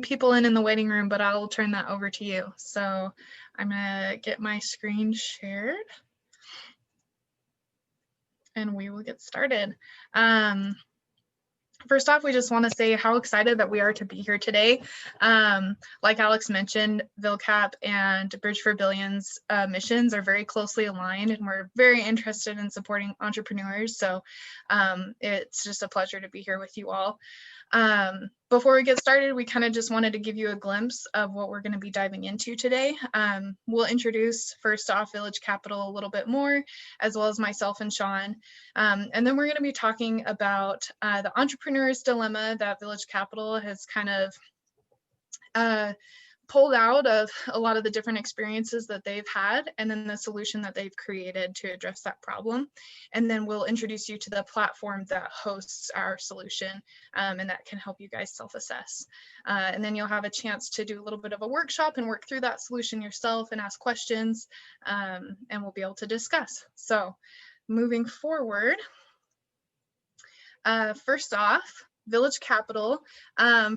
people in the waiting room, but I'll turn that over to you. So I'm gonna get my screen shared and we will get started. First off, we just want to say how excited that we are to be here today. Like Alex mentioned, VilCap and Bridge for Billions missions are very closely aligned, and we're very interested in supporting entrepreneurs. So it's just a pleasure to be here with you all. Before we get started, we kind of just wanted to give you a glimpse of what we're going to be diving into today. We'll introduce first off Village Capital a little bit more, as well as myself and Sean. And then we're going to be talking about the entrepreneur's dilemma that Village Capital has kind of pulled out of a lot of the different experiences that they've had, and then the solution that they've created to address that problem. And then we'll introduce you to the platform that hosts our solution, and that can help you guys self-assess. And then you'll have a chance to do a little bit of a workshop and work through that solution yourself and ask questions, and we'll be able to discuss. So moving forward, first off, Village Capital,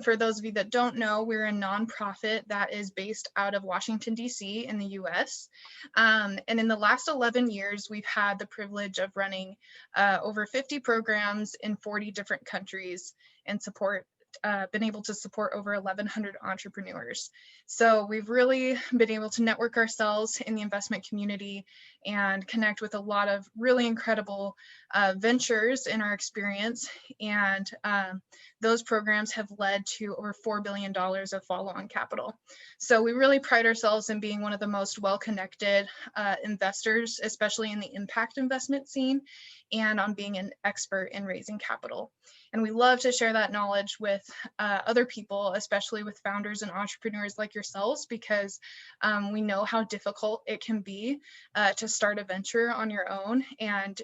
for those of you that don't know, we're a nonprofit that is based out of Washington, D.C. in the U.S. And in the last 11 years, we've had the privilege of running over 50 programs in 40 different countries and been able to support over 1,100 entrepreneurs. So we've really been able to network ourselves in the investment community and connect with a lot of really incredible ventures in our experience. And those programs have led to over $4 billion of follow-on capital. So we really pride ourselves in being one of the most well-connected investors, especially in the impact investment scene, and on being an expert in raising capital. And we love to share that knowledge with other people, especially with founders and entrepreneurs like yourselves, because we know how difficult it can be to start a venture on your own, and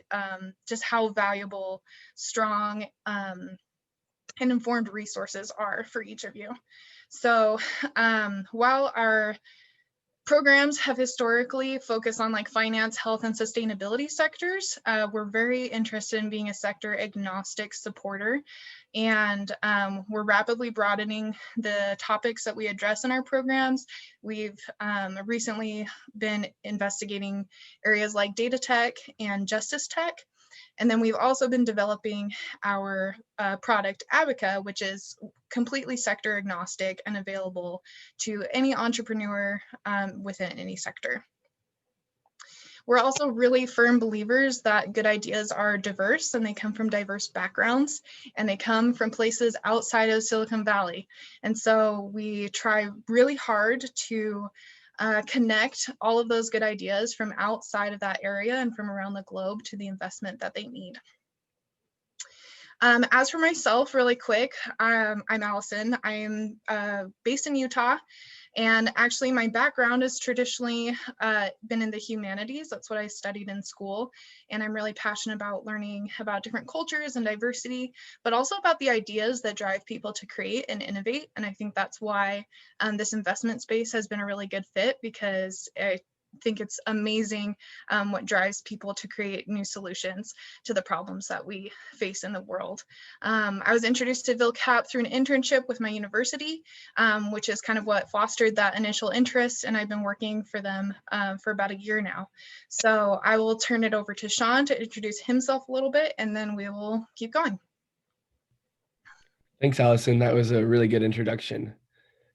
just how valuable, strong, and informed resources are for each of you. So while our programs have historically focused on like finance, health, and sustainability sectors, we're very interested in being a sector agnostic supporter. And we're rapidly broadening the topics that we address in our programs. We've recently been investigating areas like data tech and justice tech. And then we've also been developing our product Abaca, which is completely sector agnostic and available to any entrepreneur within any sector. We're also really firm believers that good ideas are diverse, and they come from diverse backgrounds, and they come from places outside of Silicon Valley. And so we try really hard to connect all of those good ideas from outside of that area and from around the globe to the investment that they need. As for myself, really quick, I'm Allison. I'm based in Utah, and actually my background has traditionally been in the humanities. That's what I studied in school, and I'm really passionate about learning about different cultures and diversity, but also about the ideas that drive people to create and innovate. And I think that's why this investment space has been a really good fit, because I think it's amazing what drives people to create new solutions to the problems that we face in the world. I was introduced to VilCap through an internship with my university, which is kind of what fostered that initial interest, and I've been working for them for about a year now. So I will turn it over to Sean to introduce himself a little bit, and then we will keep going. Thanks, Allison. That was a really good introduction.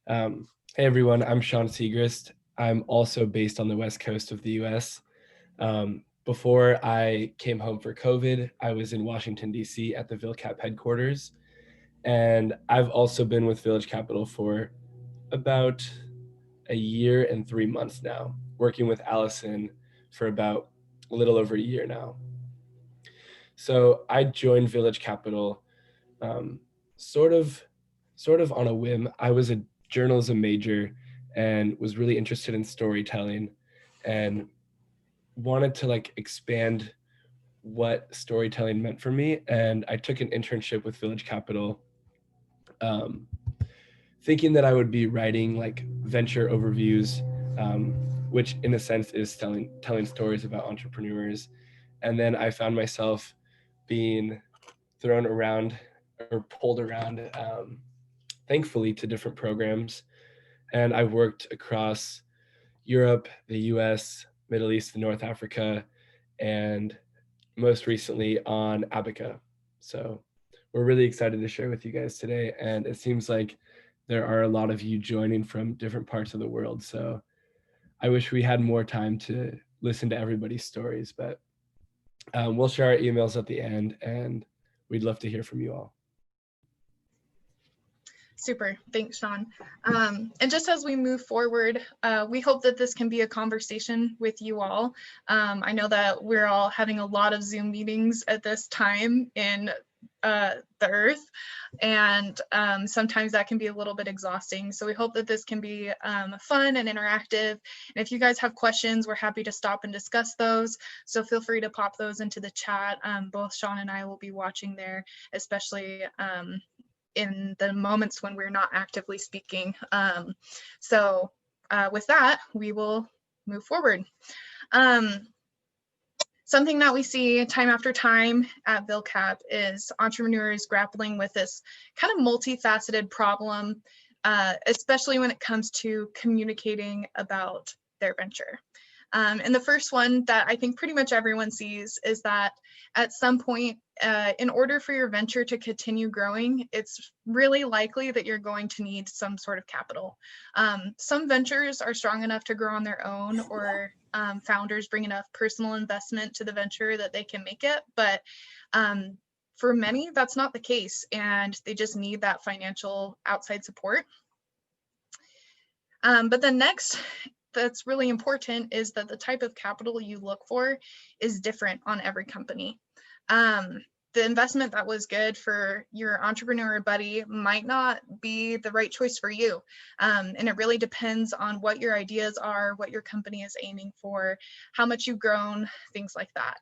Hey everyone, I'm Sean Siegris. I'm also based on the West Coast of the US. Before I came home for COVID, I was in Washington, D.C. at the VilCap headquarters. And I've also been with Village Capital for about a year and 3 months now, working with Allison for about a little over a year now. So I joined Village Capital sort of on a whim. I was a journalism major and was really interested in storytelling and wanted to like expand what storytelling meant for me. And I took an internship with Village Capital, thinking that I would be writing like venture overviews, which in a sense is telling stories about entrepreneurs. And then I found myself being thrown around or pulled around thankfully, to different programs. And I've worked across Europe, the US, Middle East, and North Africa, and most recently on Abaca. So we're really excited to share with you guys today. And it seems like there are a lot of you joining from different parts of the world. So I wish we had more time to listen to everybody's stories, but we'll share our emails at the end, and we'd love to hear from you all. Super, thanks, Sean. And just as we move forward, we hope that this can be a conversation with you all. I know that we're all having a lot of Zoom meetings at this time in the earth, and sometimes that can be a little bit exhausting. So we hope that this can be fun and interactive. And if you guys have questions, we're happy to stop and discuss those. So feel free to pop those into the chat. Both Sean and I will be watching there, especially in the moments when we're not actively speaking. So with that, we will move forward. Something that we see time after time at VilCap is entrepreneurs grappling with this kind of multifaceted problem, especially when it comes to communicating about their venture. And the first one that I think pretty much everyone sees is that at some point, in order for your venture to continue growing, it's really likely that you're going to need some sort of capital. Some ventures are strong enough to grow on their own, or founders bring enough personal investment to the venture that they can make it. But for many, that's not the case, and they just need that financial outside support. But the next that's really important is that the type of capital you look for is different on every company. The investment that was good for your entrepreneur buddy might not be the right choice for you. And it really depends on what your ideas are, what your company is aiming for, how much you've grown, things like that.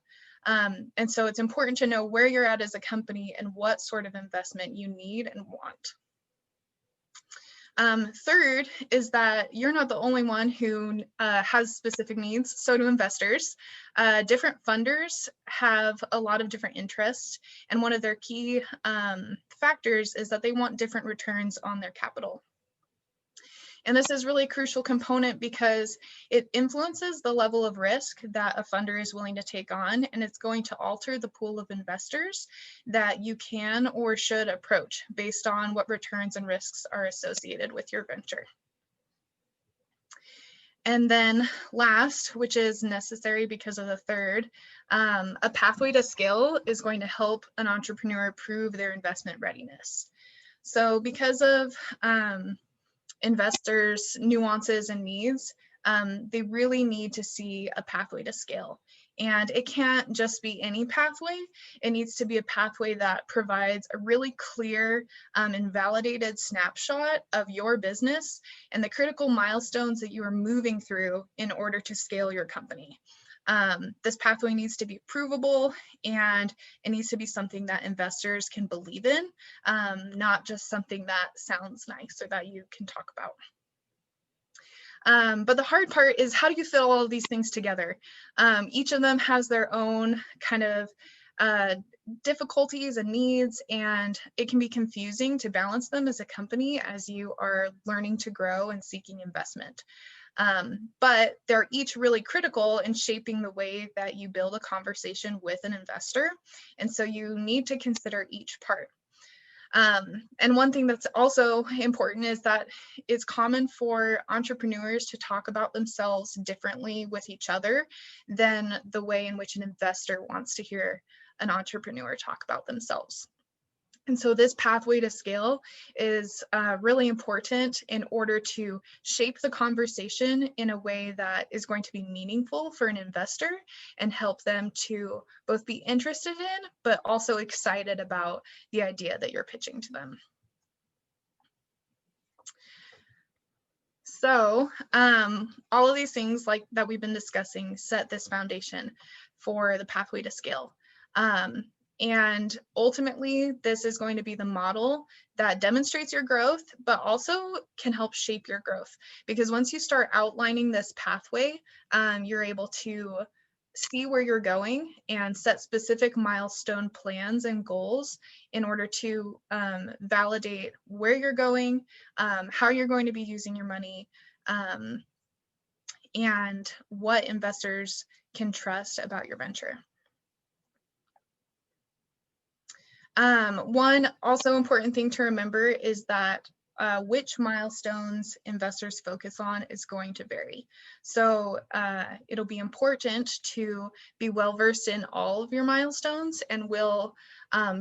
And so it's important to know where you're at as a company and what sort of investment you need and want. Third is that you're not the only one who has specific needs. So do investors. Different funders have a lot of different interests, and one of their key factors is that they want different returns on their capital. And this is really a crucial component because it influences the level of risk that a funder is willing to take on, and it's going to alter the pool of investors that you can or should approach based on what returns and risks are associated with your venture. And then last, which is necessary because of the third, a pathway to scale is going to help an entrepreneur prove their investment readiness. So because of investors' nuances and needs, they really need to see a pathway to scale. And it can't just be any pathway. It needs to be a pathway that provides a really clear and validated snapshot of your business and the critical milestones that you are moving through in order to scale your company. This pathway needs to be provable, and it needs to be something that investors can believe in, not just something that sounds nice or that you can talk about. But the hard part is, how do you fit all of these things together? Each of them has their own kind of difficulties and needs, and it can be confusing to balance them as a company as you are learning to grow and seeking investment. But they're each really critical in shaping the way that you build a conversation with an investor. And so you need to consider each part. And one thing that's also important is that it's common for entrepreneurs to talk about themselves differently with each other than the way in which an investor wants to hear an entrepreneur talk about themselves. And so this pathway to scale is really important in order to shape the conversation in a way that is going to be meaningful for an investor and help them to both be interested in, but also excited about the idea that you're pitching to them. So all of these things like that we've been discussing set this foundation for the pathway to scale. And ultimately, this is going to be the model that demonstrates your growth, but also can help shape your growth. Because once you start outlining this pathway, you're able to see where you're going and set specific milestone plans and goals in order to validate where you're going, how you're going to be using your money, and what investors can trust about your venture. One also important thing to remember is that which milestones investors focus on is going to vary. So it'll be important to be well-versed in all of your milestones, and we'll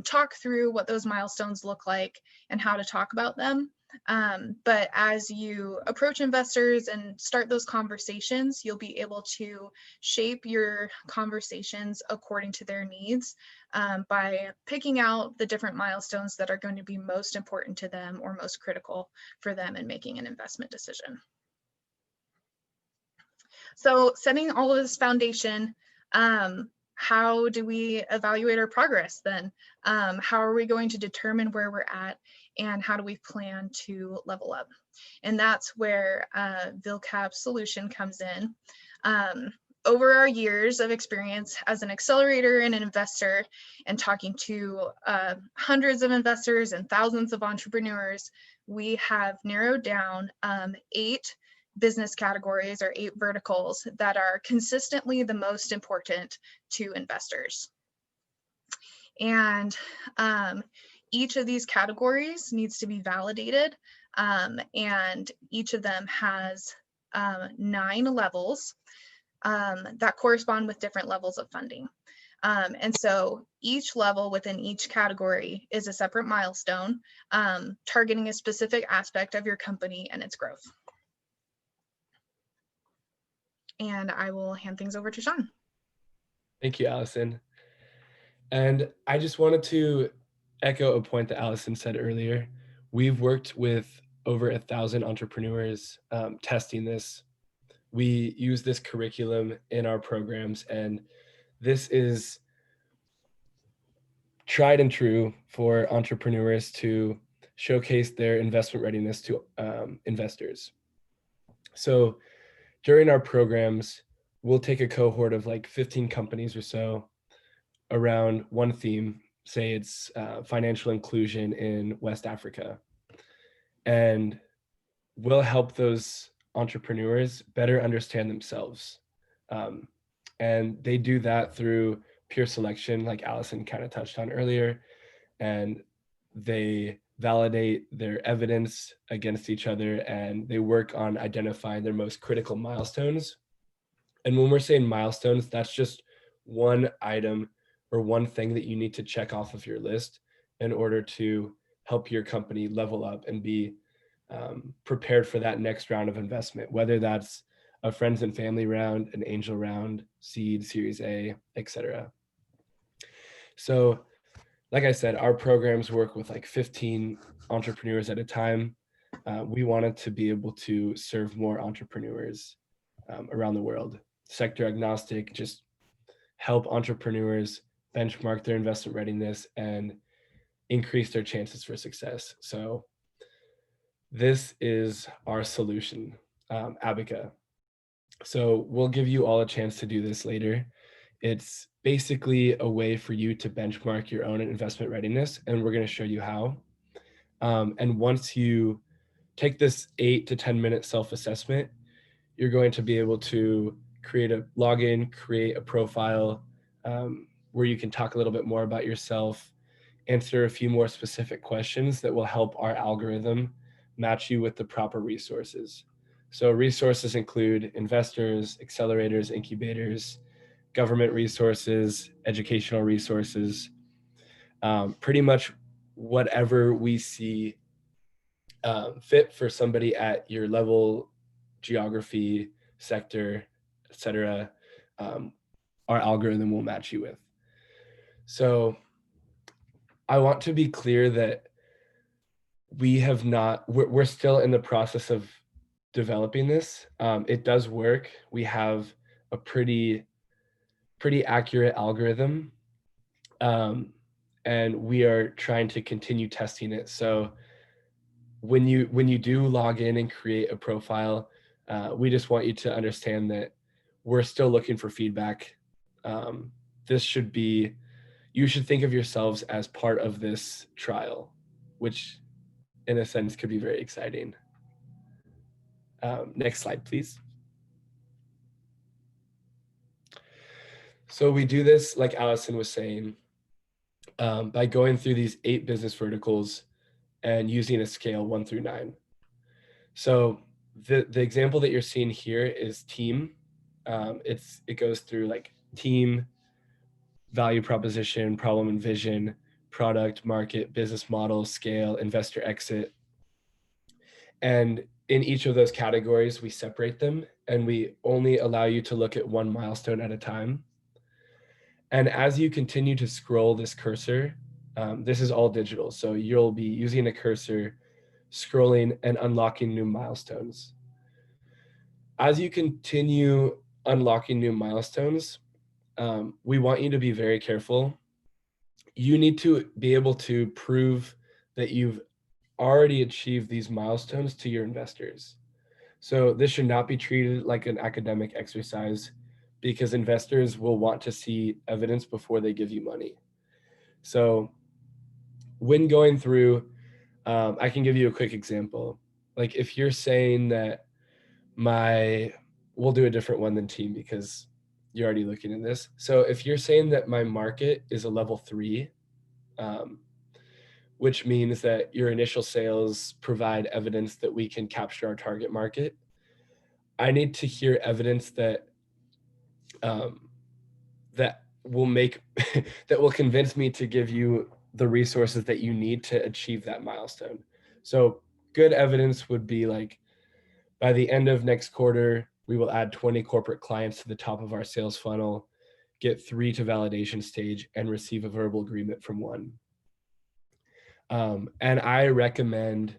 talk through what those milestones look like and how to talk about them. But as you approach investors and start those conversations, you'll be able to shape your conversations according to their needs by picking out the different milestones that are going to be most important to them or most critical for them in making an investment decision. So setting all of this foundation, how do we evaluate our progress then? How are we going to determine where we're at, and how do we plan to level up? And that's where VilCap's solution comes in. Over our years of experience as an accelerator and an investor, and talking to hundreds of investors and thousands of entrepreneurs, we have narrowed down 8 business categories or 8 verticals that are consistently the most important to investors. And each of these categories needs to be validated, and each of them has 9 levels that correspond with different levels of funding. And so each level within each category is a separate milestone, targeting a specific aspect of your company and its growth. And I will hand things over to Sean. Thank you, Allison. And I just wanted to echo a point that Allison said earlier. We've worked with over 1,000 entrepreneurs testing this. We use this curriculum in our programs, and this is tried and true for entrepreneurs to showcase their investment readiness to investors. So during our programs, we'll take a cohort of like 15 companies or so around one theme, say it's financial inclusion in West Africa. And we'll help those entrepreneurs better understand themselves. And they do that through peer selection, like Allison kind of touched on earlier. And they validate their evidence against each other, and they work on identifying their most critical milestones. And when we're saying milestones, that's just one item or one thing that you need to check off of your list in order to help your company level up and be prepared for that next round of investment, whether that's a friends and family round, an angel round, seed, Series A, etc. So like I said, our programs work with like 15 entrepreneurs at a time. We wanted to be able to serve more entrepreneurs around the world. Sector agnostic, just help entrepreneurs benchmark their investment readiness and increase their chances for success. So this is our solution, Abaca. So we'll give you all a chance to do this later. It's basically a way for you to benchmark your own investment readiness, and we're going to show you how. And once you take this 8 to 10 minute self-assessment, you're going to be able to create a login, create a profile where you can talk a little bit more about yourself, answer a few more specific questions that will help our algorithm match you with the proper resources. So resources include investors, accelerators, incubators, government resources, educational resources, pretty much whatever we see fit for somebody at your level, geography, sector, etc. Our algorithm will match you with. So I want to be clear that we're still in the process of developing this. It does work. We have a pretty accurate algorithm, and we are trying to continue testing it. So when you do log in and create a profile, we just want you to understand that we're still looking for feedback. this should be, you should think of yourselves as part of this trial, which in a sense could be very exciting. Next slide, please. So we do this, like Allison was saying, by going through these 8 business verticals and using a scale 1 through 9. So the example that you're seeing here is team. It goes through like team, value proposition, problem and vision, product, market, business model, scale, investor exit. And in each of those categories, we separate them and we only allow you to look at one milestone at a time. And as you continue to scroll this cursor, this is all digital. So you'll be using a cursor, scrolling and unlocking new milestones. As you continue unlocking new milestones, we want you to be very careful. You need to be able to prove that you've already achieved these milestones to your investors. So this should not be treated like an academic exercise because investors will want to see evidence before they give you money. So when going through, I can give you a quick example. Like if you're saying that we'll do a different one than team because you're already looking at this. So if you're saying that my market is a level 3, which means that your initial sales provide evidence that we can capture our target market, I need to hear evidence that that will make that will convince me to give you the resources that you need to achieve that milestone. So good evidence would be like, by the end of next quarter, we will add 20 corporate clients to the top of our sales funnel, get 3 to validation stage, and receive a verbal agreement from 1. And I recommend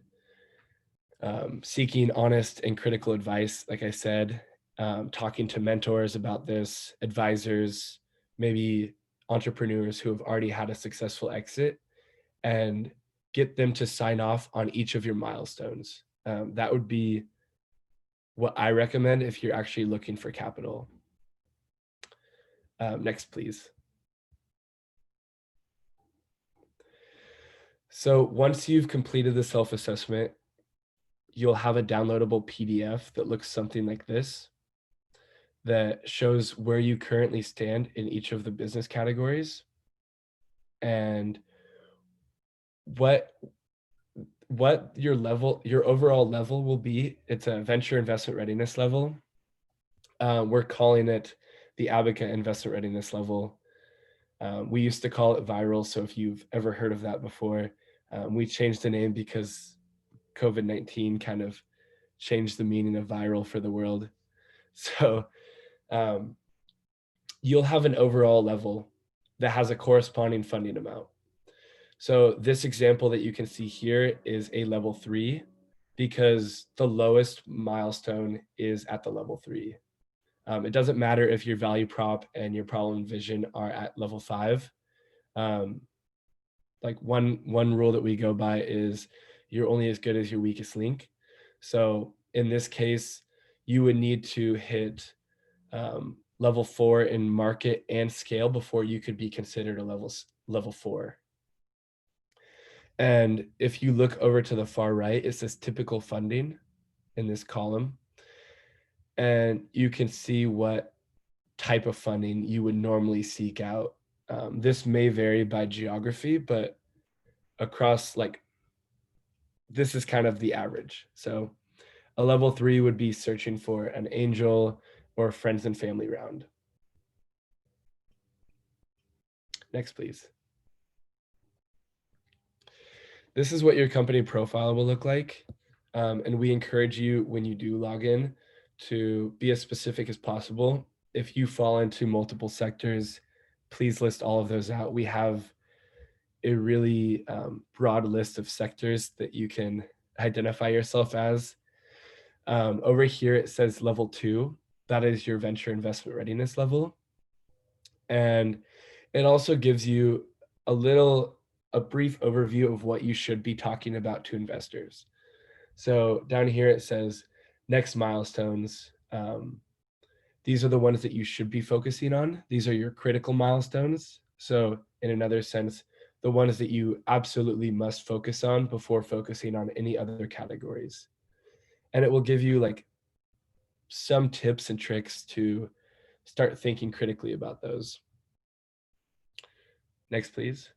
seeking honest and critical advice, like I said, talking to mentors about this, advisors, maybe entrepreneurs who have already had a successful exit, and get them to sign off on each of your milestones. That would be what I recommend if you're actually looking for capital. Next, please. So once you've completed the self-assessment, you'll have a downloadable PDF that looks something like this, that shows where you currently stand in each of the business categories and what your overall level will be. It's a venture investment readiness level. We're calling it the Abaca investment readiness level. We used to call it viral. So if you've ever heard of that before, we changed the name because COVID-19 kind of changed the meaning of viral for the world. So you'll have an overall level that has a corresponding funding amount. So this example that you can see here is a level 3 because the lowest milestone is at the level 3. It doesn't matter if your value prop and your problem and vision are at level 5. Like one rule that we go by is you're only as good as your weakest link. So in this case, you would need to hit level 4 in market and scale before you could be considered a level 4. And if you look over to the far right, it says typical funding in this column. And you can see what type of funding you would normally seek out. This may vary by geography, but across, like, this is kind of the average. So a level 3 would be searching for an angel or friends and family round. Next, please. This is what your company profile will look like. And we encourage you, when you do log in, to be as specific as possible. If you fall into multiple sectors, please list all of those out. We have a really broad list of sectors that you can identify yourself as. Over here, it says level 2. That is your venture investment readiness level. And it also gives you a brief overview of what you should be talking about to investors. So down here, it says next milestones. these are the ones that you should be focusing on. These are your critical milestones. So in another sense, the ones that you absolutely must focus on before focusing on any other categories. And it will give you like some tips and tricks to start thinking critically about those. Next, please.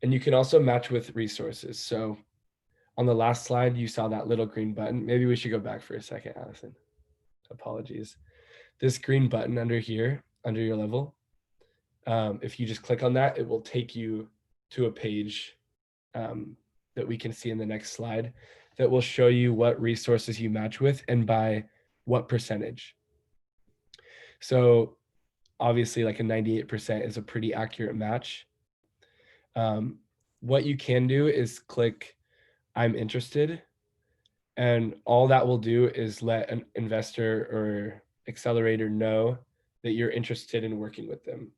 And you can also match with resources. So on the last slide, you saw that little green button. Maybe we should go back for a second, Allison. Apologies. This green button under here, under your level, if you just click on that, it will take you to a page that we can see in the next slide that will show you what resources you match with and by what percentage. So obviously like a 98% is a pretty accurate match. What you can do is click I'm interested, and all that will do is let an investor or accelerator know that you're interested in working with them.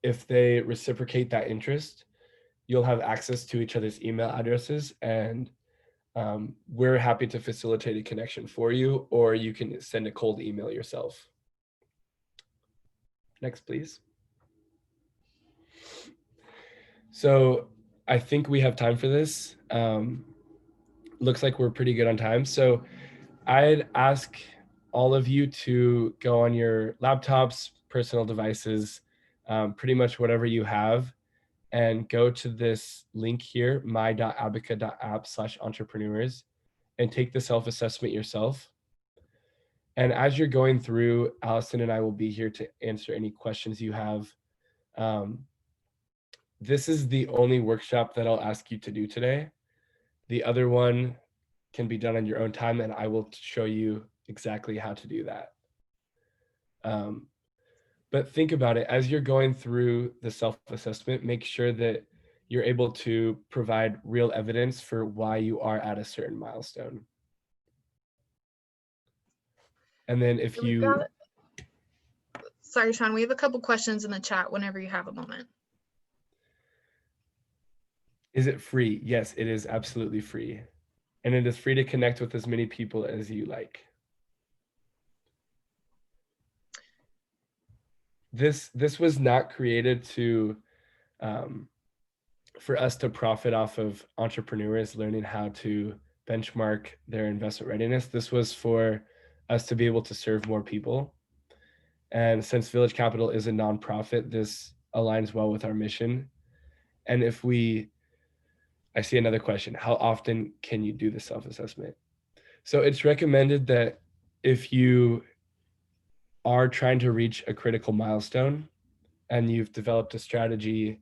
If they reciprocate that interest, you'll have access to each other's email addresses, and we're happy to facilitate a connection for you, or you can send a cold email yourself. Next, please. So I think we have time for this. Looks like we're pretty good on time. So I'd ask all of you to go on your laptops, personal devices, pretty much whatever you have, and go to this link here, my.abaca.app/entrepreneurs, and take the self-assessment yourself. And as you're going through, Allison and I will be here to answer any questions you have. This is the only workshop that I'll ask you to do today. The other one can be done on your own time, and I will show you exactly how to do that. But think about it, as you're going through the self-assessment, make sure that you're able to provide real evidence for why you are at a certain milestone. And then if you... Sorry, Sean, we have a couple questions in the chat whenever you have a moment. Is it free? Yes, it is absolutely free. And it is free to connect with as many people as you like. This was not created to for us to profit off of entrepreneurs learning how to benchmark their investment readiness. This was for us to be able to serve more people. And since Village Capital is a nonprofit, this aligns well with our mission. And if I see another question, how often can you do the self-assessment? So it's recommended that if you are trying to reach a critical milestone and you've developed a strategy,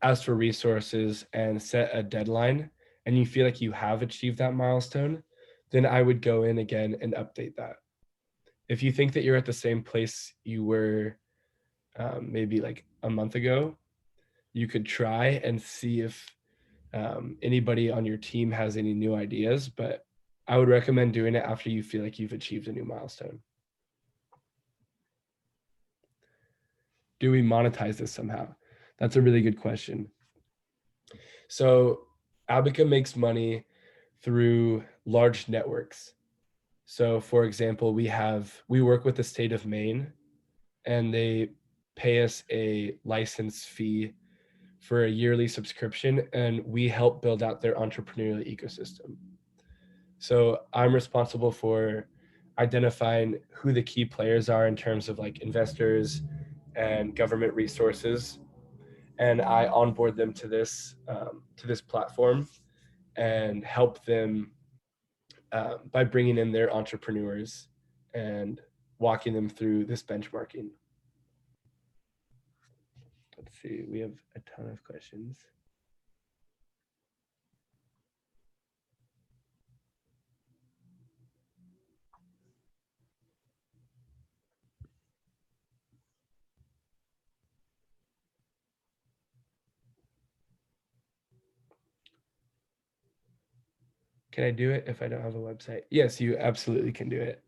ask for resources and set a deadline, and you feel like you have achieved that milestone, then I would go in again and update that. If you think that you're at the same place you were maybe like a month ago, you could try and see if anybody on your team has any new ideas, but I would recommend doing it after you feel like you've achieved a new milestone. Do we monetize this somehow? That's a really good question. So Abaca makes money through large networks. So for example, we work with the state of Maine, and they pay us a license fee for a yearly subscription, and we help build out their entrepreneurial ecosystem. So I'm responsible for identifying who the key players are in terms of like investors and government resources, and I onboard them to this platform and help them by bringing in their entrepreneurs and walking them through this benchmarking. Let's see, we have a ton of questions. Can I do it if I don't have a website? Yes, you absolutely can do it.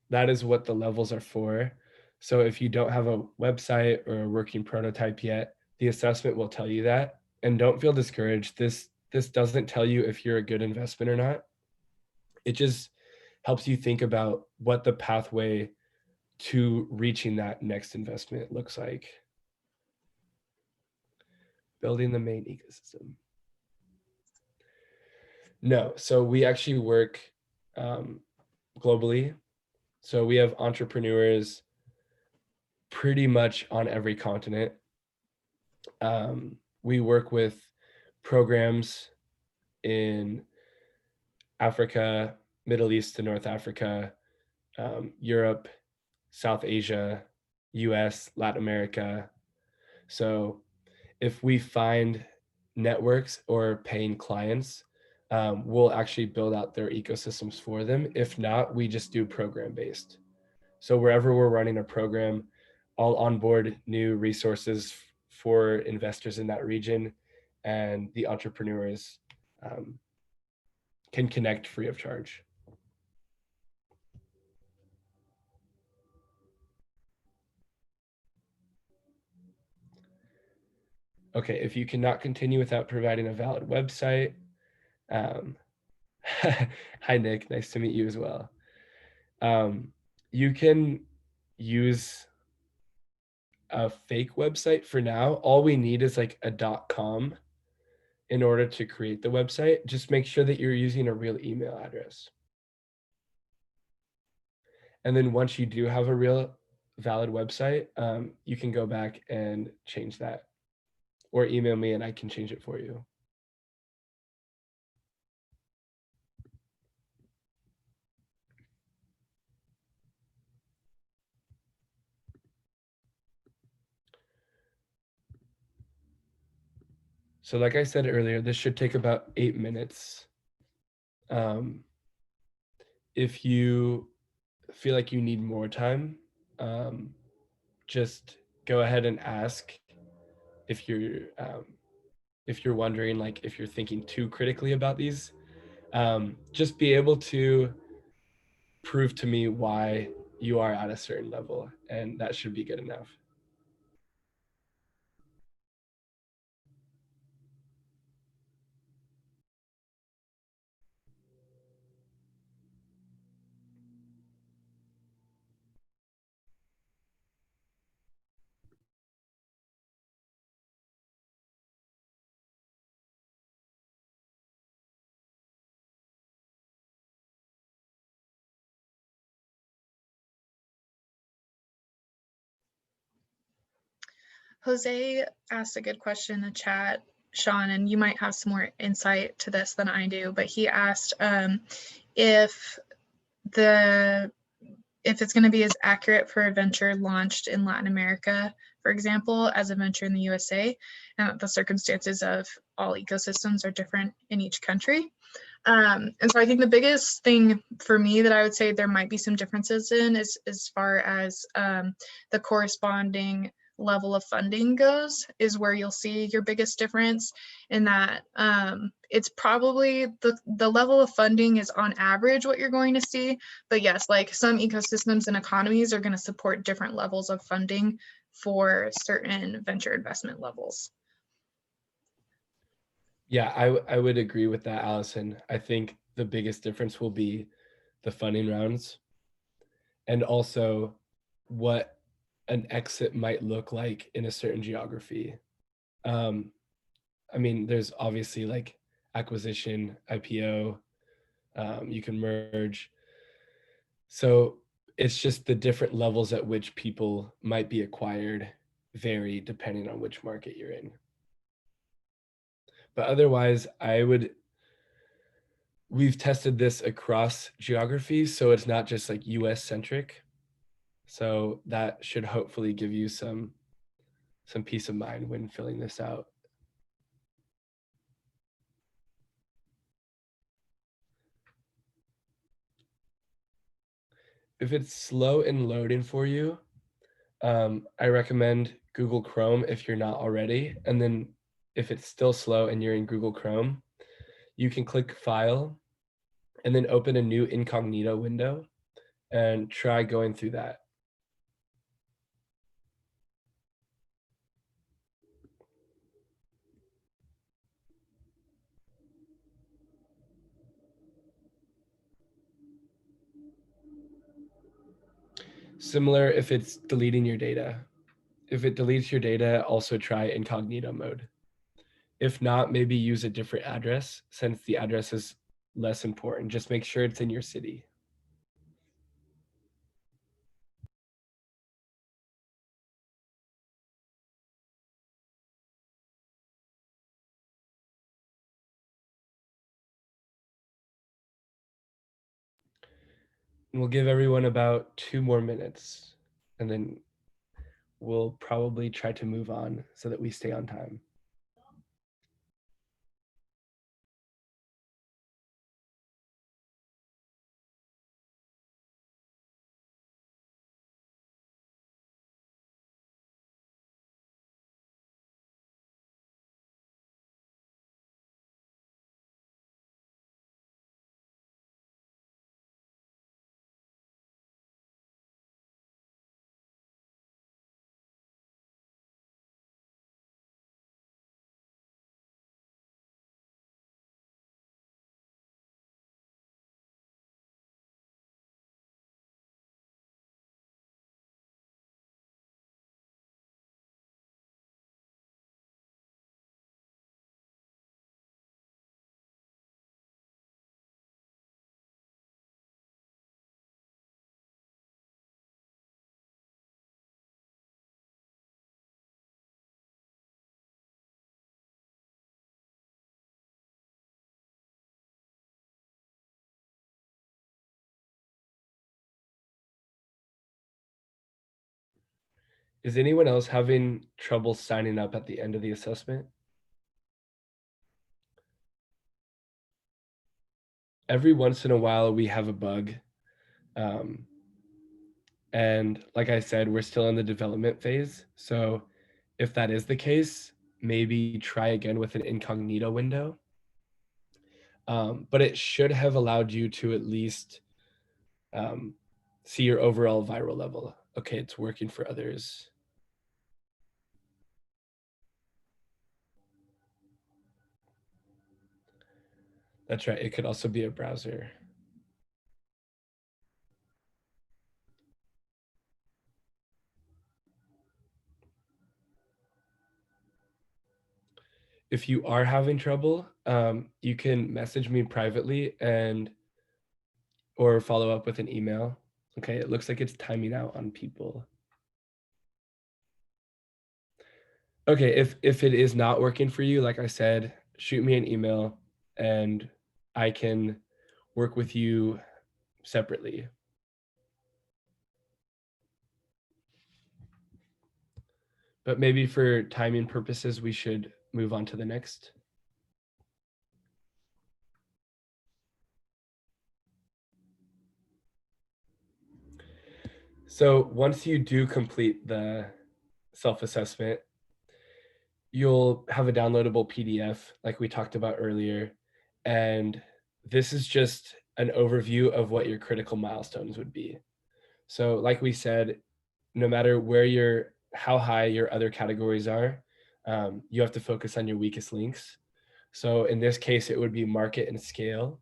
That is what the levels are for. So if you don't have a website or a working prototype yet, the assessment will tell you that. And don't feel discouraged. This doesn't tell you if you're a good investment or not. It just helps you think about what the pathway to reaching that next investment looks like. Building the main ecosystem. No, so we actually work globally. So we have entrepreneurs pretty much on every continent. We work with programs in Africa, Middle East to North Africa, Europe, South Asia, US, Latin America. So if we find networks or paying clients, we'll actually build out their ecosystems for them. If not, we just do program based. So wherever we're running a program, I'll onboard new resources for investors in that region, and the entrepreneurs can connect free of charge. Okay, if you cannot continue without providing a valid website, hi Nick, nice to meet you as well. You can use a fake website for now. All we need is like a .com in order to create the website. Just make sure that you're using a real email address. And then once you do have a real valid website, you can go back and change that, or email me and I can change it for you. So like I said earlier, this should take about 8 minutes. If you feel like you need more time, just go ahead and ask. If you're wondering, like if you're thinking too critically about these, just be able to prove to me why you are at a certain level, and that should be good enough. Jose asked a good question in the chat, Sean, and you might have some more insight to this than I do, but he asked if it's going to be as accurate for a venture launched in Latin America, for example, as a venture in the USA, and that the circumstances of all ecosystems are different in each country. And so I think the biggest thing for me that I would say there might be some differences in is as far as the corresponding level of funding goes, is where you'll see your biggest difference, in that it's probably the level of funding is on average what you're going to see. But yes, like some ecosystems and economies are going to support different levels of funding for certain venture investment levels. Yeah, I would agree with that, Allison. I think the biggest difference will be the funding rounds, and also what an exit might look like in a certain geography. I mean, there's obviously like acquisition, IPO, you can merge. So it's just the different levels at which people might be acquired vary depending on which market you're in. But otherwise, we've tested this across geographies, so it's not just like US centric. So that should hopefully give you some peace of mind when filling this out. If it's slow in loading for you, I recommend Google Chrome if you're not already. And then if it's still slow and you're in Google Chrome, you can click File and then open a new incognito window and try going through that. Similar if it's deleting your data. If it deletes your data, also try incognito mode. If not, maybe use a different address since the address is less important. Just make sure it's in your city. We'll give everyone about 2 more minutes and then we'll probably try to move on so that we stay on time. Is anyone else having trouble signing up at the end of the assessment? Every once in a while, we have a bug. And like I said, we're still in the development phase. So if that is the case, maybe try again with an incognito window. But it should have allowed you to at least see your overall viral level. Okay, it's working for others. That's right. It could also be a browser. If you are having trouble, you can message me privately or follow up with an email. Okay, it looks like it's timing out on people. Okay, if it is not working for you, like I said, shoot me an email and I can work with you separately. But maybe for timing purposes, we should move on to the next. So once you do complete the self-assessment, you'll have a downloadable PDF like we talked about earlier. And this is just an overview of what your critical milestones would be. So like we said, no matter how high your other categories are, you have to focus on your weakest links. So in this case, it would be market and scale.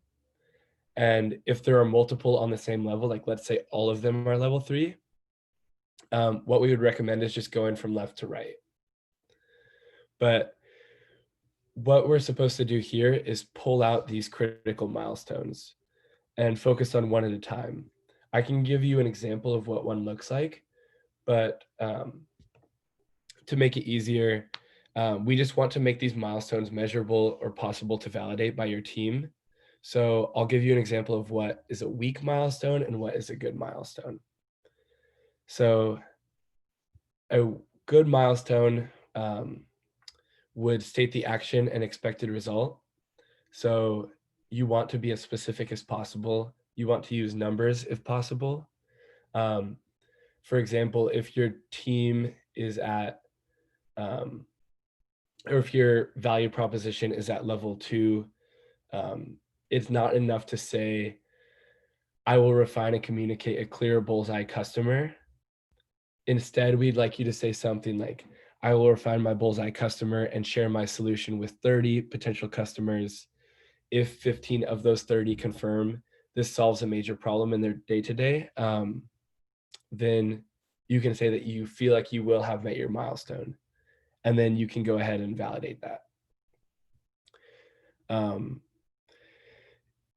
And if there are multiple on the same level, like let's say all of them are level 3, what we would recommend is just going from left to right. But what we're supposed to do here is pull out these critical milestones and focus on one at a time. I can give you an example of what one looks like, but to make it easier, we just want to make these milestones measurable or possible to validate by your team. So I'll give you an example of what is a weak milestone and what is a good milestone. So a good milestone would state the action and expected result. So you want to be as specific as possible. You want to use numbers if possible. For example, if your team is at, or if your value proposition is at level 2, it's not enough to say, I will refine and communicate a clear bullseye customer. Instead, we'd like you to say something like, I will refine my bullseye customer and share my solution with 30 potential customers. If 15 of those 30 confirm, this solves a major problem in their day-to-day, then you can say that you feel like you will have met your milestone, and then you can go ahead and validate that.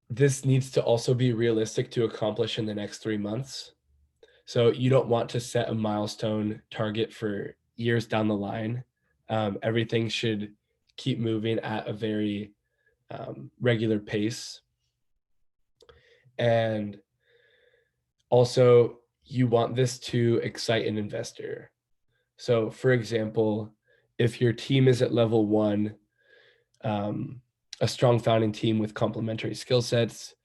This needs to also be realistic to accomplish in the next 3 months. So you don't want to set a milestone target for years down the line. Everything should keep moving at a very regular pace. And also, you want this to excite an investor. So for example, if your team is at level 1, a strong founding team with complementary skill sets,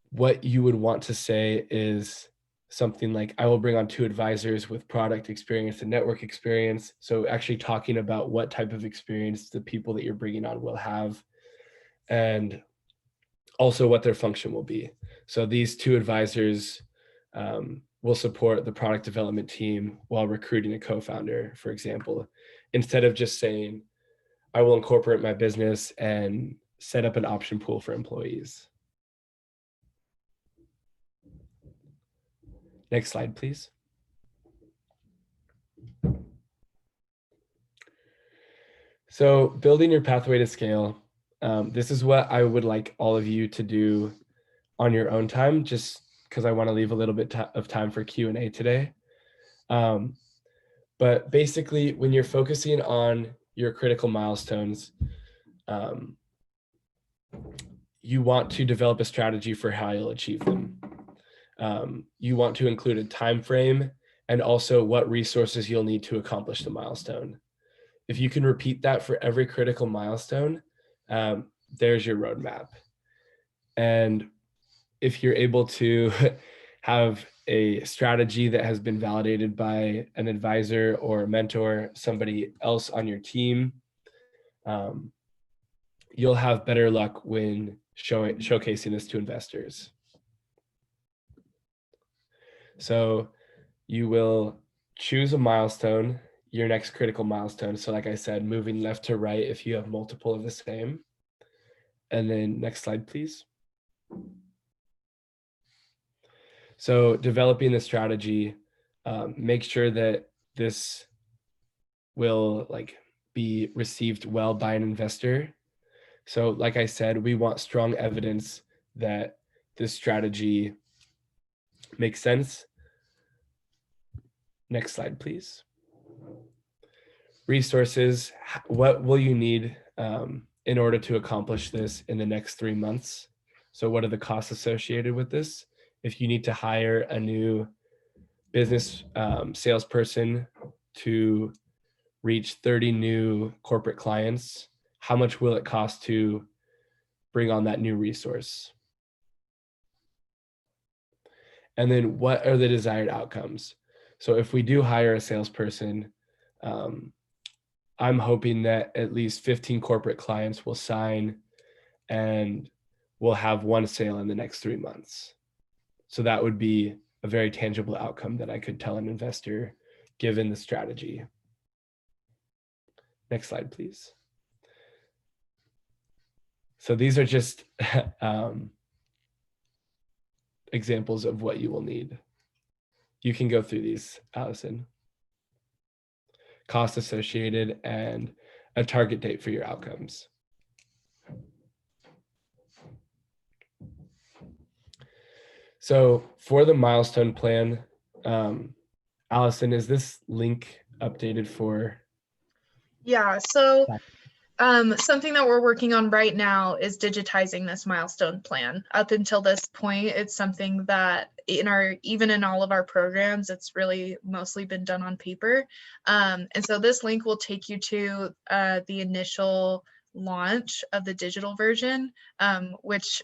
what you would want to say is something like, I will bring on 2 advisors with product experience and network experience. So actually talking about what type of experience the people that you're bringing on will have, and also what their function will be. So these 2 advisors will support the product development team while recruiting a co-founder, for example, instead of just saying, I will incorporate my business and set up an option pool for employees. Next slide, please. So building your pathway to scale. This is what I would like all of you to do on your own time, just because I want to leave a little bit of time for Q&A today. But basically, when you're focusing on your critical milestones, you want to develop a strategy for how you'll achieve them. You want to include a time frame and also what resources you'll need to accomplish the milestone. If you can repeat that for every critical milestone, there's your roadmap. And if you're able to have a strategy that has been validated by an advisor or a mentor, somebody else on your team, you'll have better luck when showcasing this to investors. So you will choose a milestone, your next critical milestone. So like I said, moving left to right if you have multiple of the same. And then next slide, please. So developing the strategy, make sure that this will be received well by an investor. So like I said, we want strong evidence that this strategy makes sense. Next slide, please. Resources, what will you need in order to accomplish this in the next 3 months? So what are the costs associated with this? If you need to hire a new business salesperson to reach 30 new corporate clients, how much will it cost to bring on that new resource? And then what are the desired outcomes? So if we do hire a salesperson, I'm hoping that at least 15 corporate clients will sign and we'll have 1 sale in the next 3 months. So that would be a very tangible outcome that I could tell an investor given the strategy. Next slide, please. So these are just examples of what you will need. You can go through these, Allison. Cost associated and a target date for your outcomes. So for the milestone plan, Allison, is this link updated for? Yeah, so something that we're working on right now is digitizing this milestone plan. Up until this point, it's something that even in all of our programs, it's really mostly been done on paper. And so this link will take you to the initial launch of the digital version, which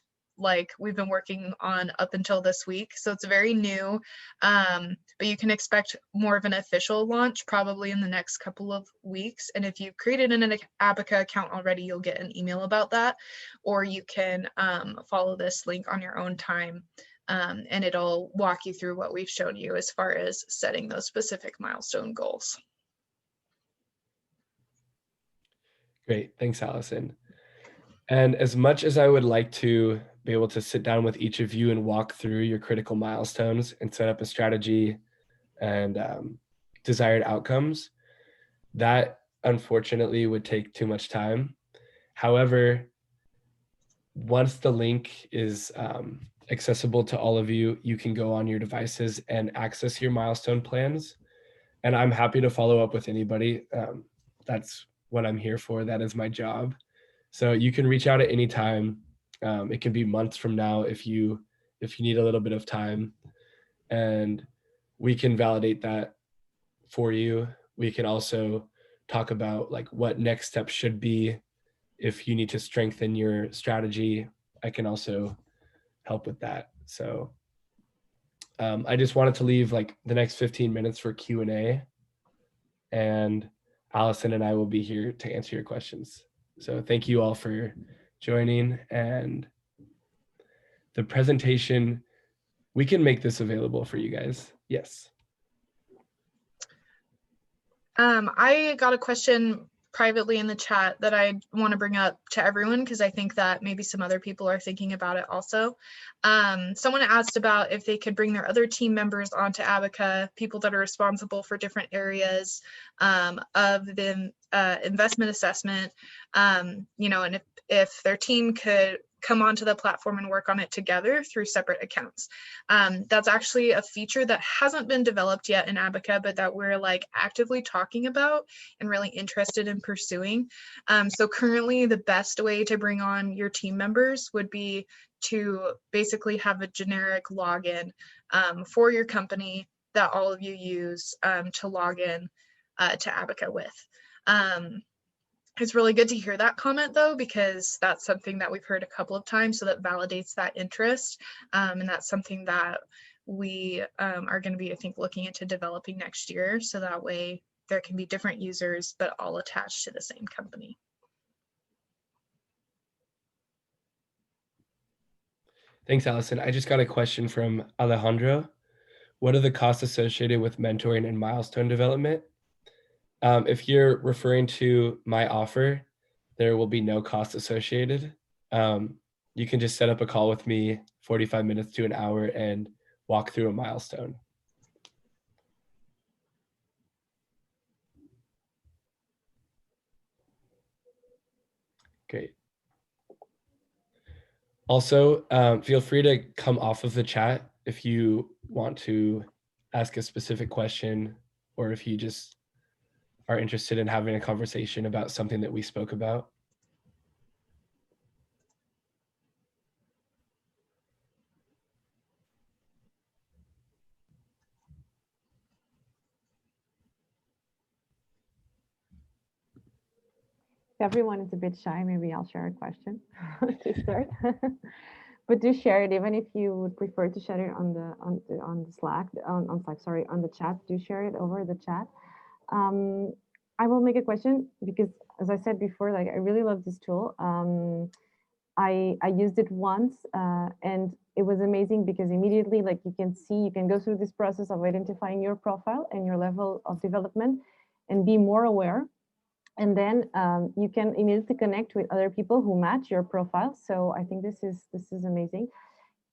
we've been working on up until this week. So it's very new, but you can expect more of an official launch probably in the next couple of weeks. And if you've created an Abaca account already, you'll get an email about that, or you can follow this link on your own time, and it'll walk you through what we've shown you as far as setting those specific milestone goals. Great, thanks, Allison. And as much as I would like to be able to sit down with each of you and walk through your critical milestones and set up a strategy and desired outcomes. That unfortunately would take too much time. However, once the link is accessible to all of you, you can go on your devices and access your milestone plans. And I'm happy to follow up with anybody. That's what I'm here for. That is my job. So you can reach out at any time. It can be months from now if you need a little bit of time, and we can validate that for you. We can also talk about like what next steps should be. If you need to strengthen your strategy, I can also help with that. So I just wanted to leave like the next 15 minutes for Q&A, and Allison and I will be here to answer your questions. So thank you all for joining, and the presentation, we can make this available for you guys. Yes. I got a question privately in the chat that I want to bring up to everyone because I think that maybe some other people are thinking about it also. Someone asked about if they could bring their other team members onto Abaca, people that are responsible for different areas of the investment assessment, you know, and if their team could come onto the platform and work on it together through separate accounts. That's actually a feature that hasn't been developed yet in Abaca, but that we're like actively talking about and really interested in pursuing. So currently the best way to bring on your team members would be to basically have a generic login for your company that all of you use to log in to Abaca with. It's really good to hear that comment though, because that's something that we've heard a couple of times, so that validates that interest. And that's something that we are going to be, I think, looking into developing next year. So that way there can be different users, but all attached to the same company. Thanks, Allison. I just got a question from Alejandro. What are the costs associated with mentoring and milestone development? If you're referring to my offer, there will be no cost associated. You can just set up a call with me, 45 minutes to an hour, and walk through a milestone. Great. Also, feel free to come off of the chat if you want to ask a specific question, or if you just are interested in having a conversation about something that we spoke about. If everyone is a bit shy, maybe I'll share a question to start. But do share it, even if you would prefer to share it on the Slack, on Slack, sorry, on the chat. Do share it over the chat. I will make a question because, as I said before, like I really love this tool. I used it once and it was amazing because immediately, like you can go through this process of identifying your profile and your level of development and be more aware. And then you can immediately connect with other people who match your profile. So I think this is amazing.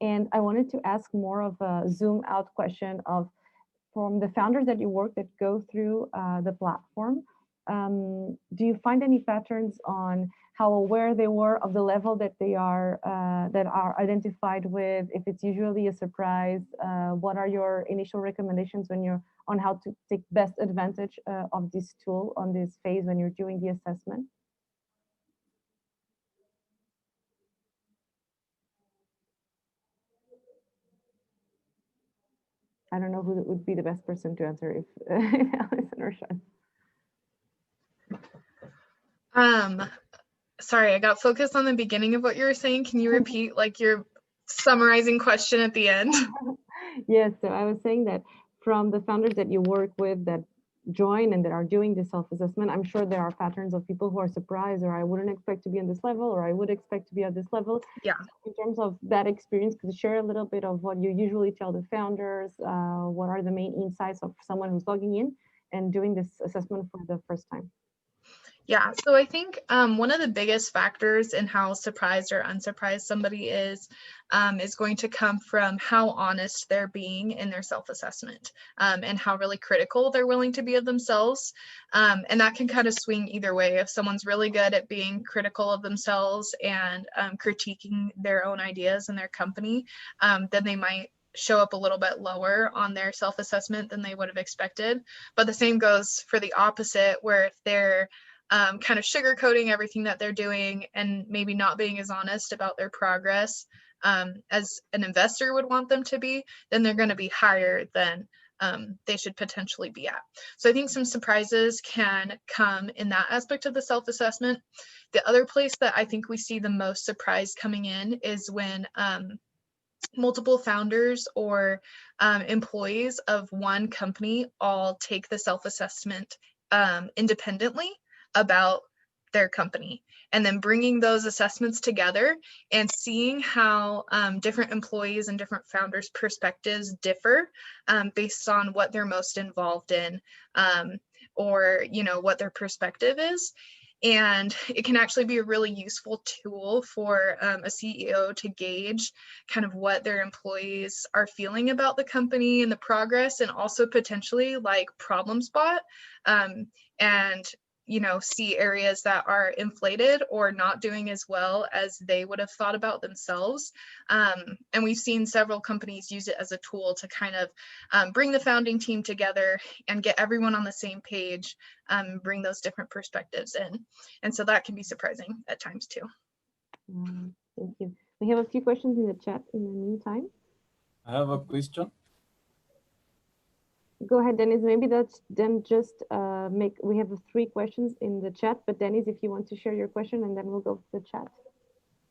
And I wanted to ask more of a zoom out question of, from the founders that you work that go through the platform, do you find any patterns on how aware they were of the level that they are identified with? If it's usually a surprise, what are your initial recommendations when you're on how to take best advantage of this tool on this phase when you're doing the assessment? I don't know who would be the best person to answer, if Allison or Sean. Sorry, I got focused on the beginning of what you were saying. Can you repeat like your summarizing question at the end? Yes, so I was saying that from the founders that you work with that join and that are doing the self-assessment, I'm sure there are patterns of people who are surprised, or I wouldn't expect to be on this level, or I would expect to be at this level. Yeah. In terms of that experience, could you share a little bit of what you usually tell the founders? What are the main insights of someone who's logging in and doing this assessment for the first time? Yeah, so I think one of the biggest factors in how surprised or unsurprised somebody is going to come from how honest they're being in their self-assessment and how really critical they're willing to be of themselves. And that can kind of swing either way. If someone's really good at being critical of themselves and critiquing their own ideas and their company, then they might show up a little bit lower on their self-assessment than they would have expected. But the same goes for the opposite, where if they're kind of sugarcoating everything that they're doing and maybe not being as honest about their progress as an investor would want them to be, then they're going to be higher than they should potentially be at. So I think some surprises can come in that aspect of the self-assessment. The other place that I think we see the most surprise coming in is when multiple founders or employees of one company all take the self-assessment independently about their company, and then bringing those assessments together and seeing how different employees and different founders' perspectives differ based on what they're most involved in or what their perspective is. And it can actually be a really useful tool for a CEO to gauge kind of what their employees are feeling about the company and the progress, and also potentially like problem spot and see areas that are inflated or not doing as well as they would have thought about themselves. And we've seen several companies use it as a tool to kind of bring the founding team together and get everyone on the same page, bring those different perspectives in. And so that can be surprising at times too. Thank you. We have a few questions in the chat in the meantime. I have a question. Go ahead, Dennis. Maybe that's then just we have 3 questions in the chat, but Dennis, if you want to share your question, and then we'll go to the chat.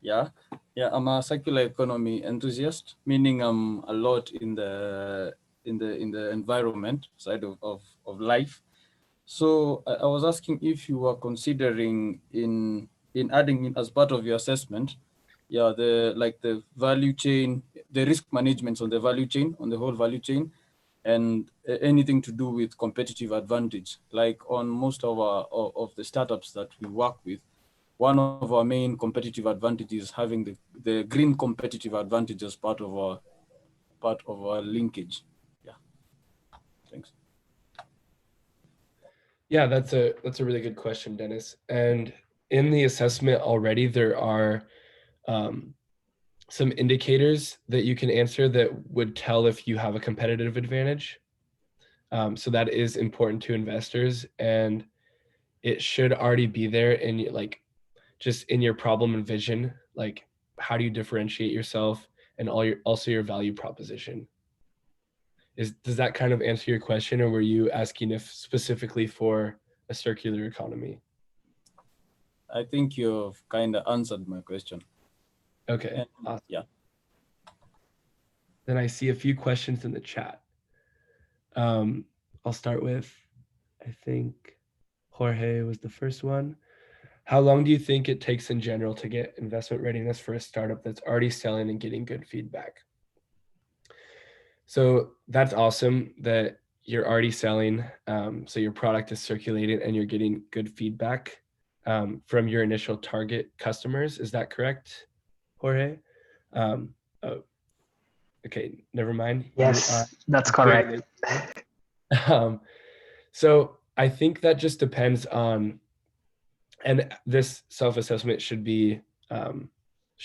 Yeah, I'm a circular economy enthusiast, meaning I'm a lot in the environment side of life. So I was asking if you were considering in adding in as part of your assessment, the value chain, the risk management on the value chain, on the whole value chain, and anything to do with competitive advantage. Like on most of the startups that we work with, one of our main competitive advantages is having the green competitive advantage as part of our linkage. Yeah, thanks. Yeah, that's a really good question, Dennis. And in the assessment already, there are some indicators that you can answer that would tell if you have a competitive advantage. So that is important to investors, and it should already be there in just in your problem and vision, like how do you differentiate yourself, and also your value proposition. Does that kind of answer your question, or were you asking if specifically for a circular economy? I think you've kind of answered my question. Okay, awesome. Yeah. Then I see a few questions in the chat. I'll start with, I think Jorge was the first one. How long do you think it takes in general to get investment readiness for a startup that's already selling and getting good feedback? So that's awesome that you're already selling. So your product is circulating and you're getting good feedback from your initial target customers. Is that correct, Jorge? Oh, okay, never mind. Yes, that's correct. So I think that just depends on, and this self-assessment should be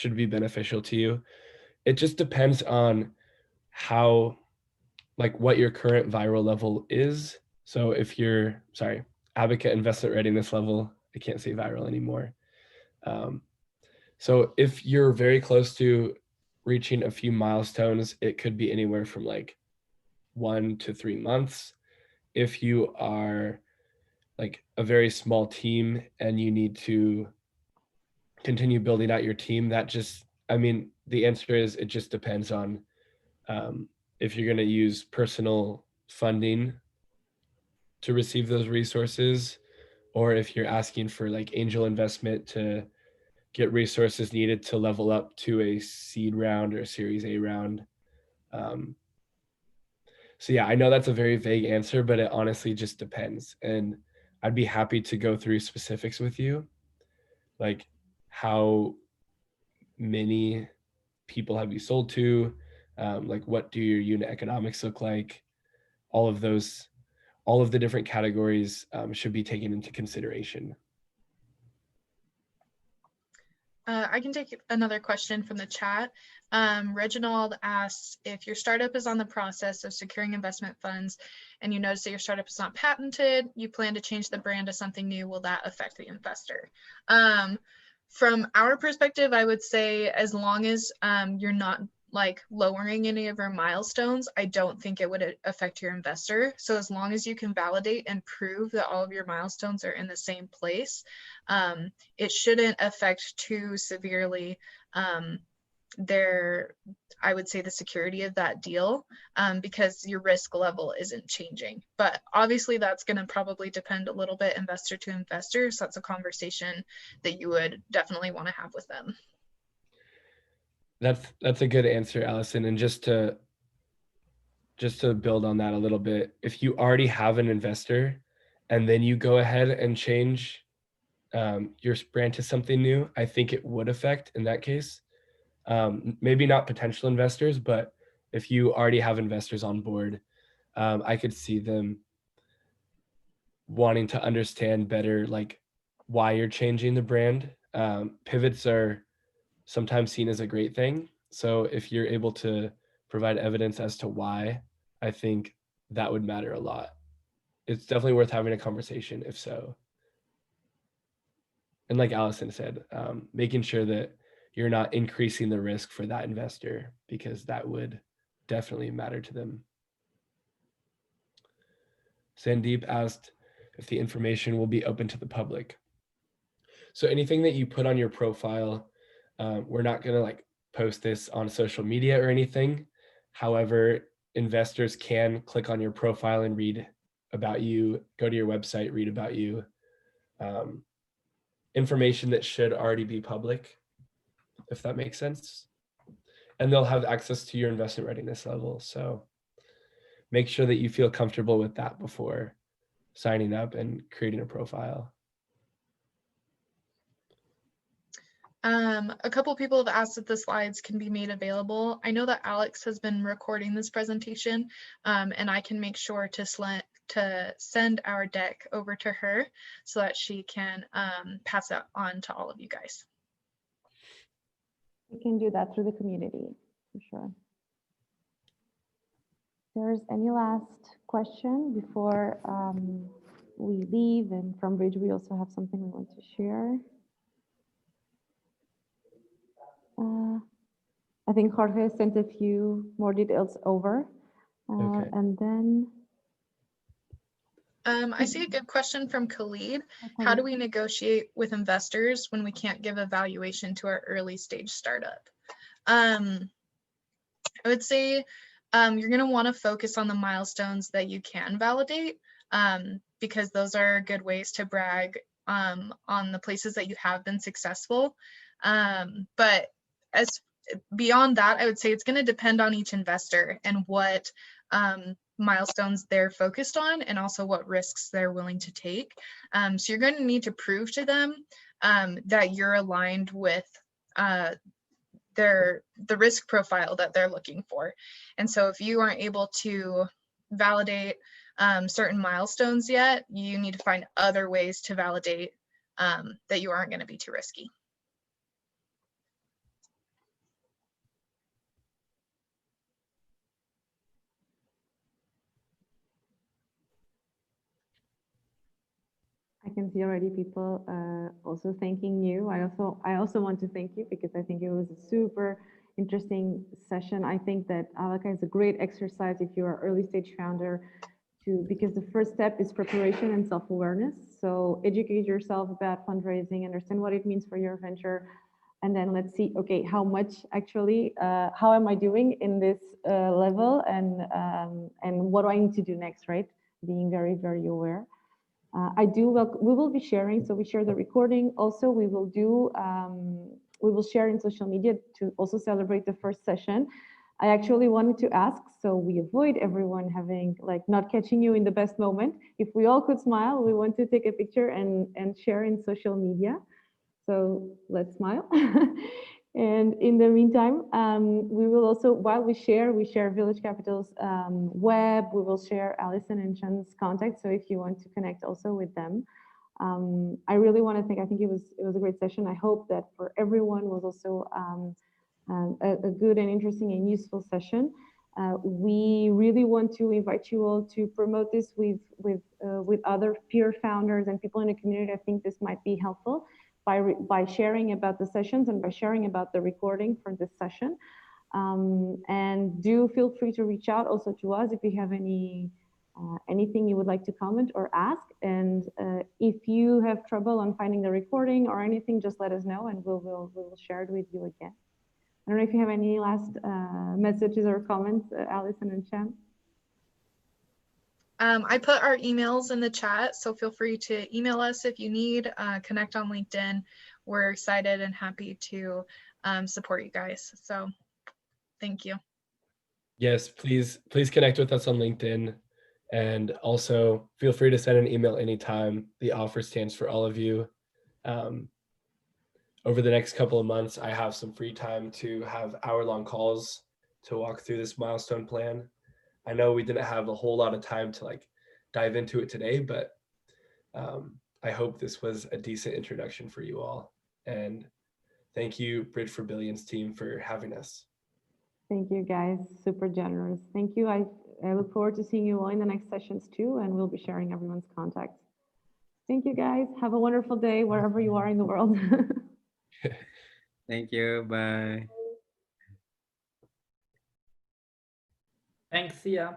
beneficial to you. It just depends on how, like what your current viral level is. So if you're, advocate investment readiness level, I can't say viral anymore. So if you're very close to reaching a few milestones, it could be anywhere from like 1 to 3 months. If you are like a very small team and you need to continue building out your team, the answer is it just depends on if you're going to use personal funding to receive those resources, or if you're asking for like angel investment to get resources needed to level up to a seed round or a Series A round. So yeah, I know that's a very vague answer, but it honestly just depends. And I'd be happy to go through specifics with you, like how many people have you sold to, like what do your unit economics look like. All of the different categories should be taken into consideration. I can take another question from the chat. Reginald asks, if your startup is on the process of securing investment funds and you notice that your startup is not patented, you plan to change the brand to something new, will that affect the investor? From our perspective, I would say as long as you're not like lowering any of our milestones, I don't think it would affect your investor. So as long as you can validate and prove that all of your milestones are in the same place, it shouldn't affect too severely I would say the security of that deal, because your risk level isn't changing. But obviously that's going to probably depend a little bit investor to investor. So that's a conversation that you would definitely want to have with them. That's a good answer, Allison. And just to build on that a little bit, if you already have an investor and then you go ahead and change your brand to something new, I think it would affect in that case. Maybe not potential investors, but if you already have investors on board, I could see them wanting to understand better, like why you're changing the brand. Pivots are sometimes seen as a great thing. So if you're able to provide evidence as to why, I think that would matter a lot. It's definitely worth having a conversation if so. And like Allison said, making sure that you're not increasing the risk for that investor, because that would definitely matter to them. Sandeep asked if the information will be open to the public. So anything that you put on your profile, we're not going to like post this on social media or anything. However, investors can click on your profile and read about you, go to your website, read about you. Information that should already be public, if that makes sense. And they'll have access to your investment readiness level. So make sure that you feel comfortable with that before signing up and creating a profile. A couple people have asked if the slides can be made available. I know that Alex has been recording this presentation, and I can make sure to send our deck over to her so that she can pass that on to all of you guys. We can do that through the community, for sure. If there's any last question before we leave, and from Bridge, we also have something we want to share. I think Jorge sent a few more details over, Okay. and then I see a good question from Khalid. How do we negotiate with investors when we can't give a valuation to our early stage startup? I would say you're going to want to focus on the milestones that you can validate, because those are good ways to brag on the places that you have been successful. But as beyond that, I would say it's going to depend on each investor and what milestones they're focused on, and also what risks they're willing to take. So you're going to need to prove to them that you're aligned with the risk profile that they're looking for. And so if you aren't able to validate certain milestones yet, you need to find other ways to validate that you aren't going to be too risky. I can see already people also thanking you. I also want to thank you because I think it was a super interesting session. I think that Alaka is a great exercise if you're an early stage founder because the first step is preparation and self-awareness. So educate yourself about fundraising, understand what it means for your venture, and then let's see, okay, how much actually, how am I doing in this level, and what do I need to do next, right? Being very, very aware. we will be sharing, so we share the recording. Also, we will share in social media to also celebrate the first session. I actually wanted to ask, so we avoid everyone having, like, not catching you in the best moment. If we all could smile, we want to take a picture and share in social media. So let's smile. And in the meantime, we will also, while we share Village Capital's web, we will share Allison and Sean's contact. So if you want to connect also with them, I really want to thank, I think it was a great session. I hope that for everyone was also a good and interesting and useful session. We really want to invite you all to promote this with other peer founders and people in the community. I think this might be helpful by sharing about the sessions and by sharing about the recording for this session. And do feel free to reach out also to us if you have anything you would like to comment or ask. And if you have trouble on finding the recording or anything, just let us know and we will share it with you again. I don't know if you have any last messages or comments, Allison and Sean. I put our emails in the chat, so feel free to email us if you need, connect on LinkedIn. We're excited and happy to support you guys. So thank you. Yes, please connect with us on LinkedIn. And also feel free to send an email anytime. The offer stands for all of you. Over the next couple of months, I have some free time to have hour-long calls to walk through this milestone plan. I know we didn't have a whole lot of time to like dive into it today, but I hope this was a decent introduction for you all. And thank you, Bridge for Billions team, for having us. Thank you, guys. Super generous. Thank you. I look forward to seeing you all in the next sessions too, and we'll be sharing everyone's contacts. Thank you, guys. Have a wonderful day wherever you are in the world. Thank you. Bye. Thanks. See ya.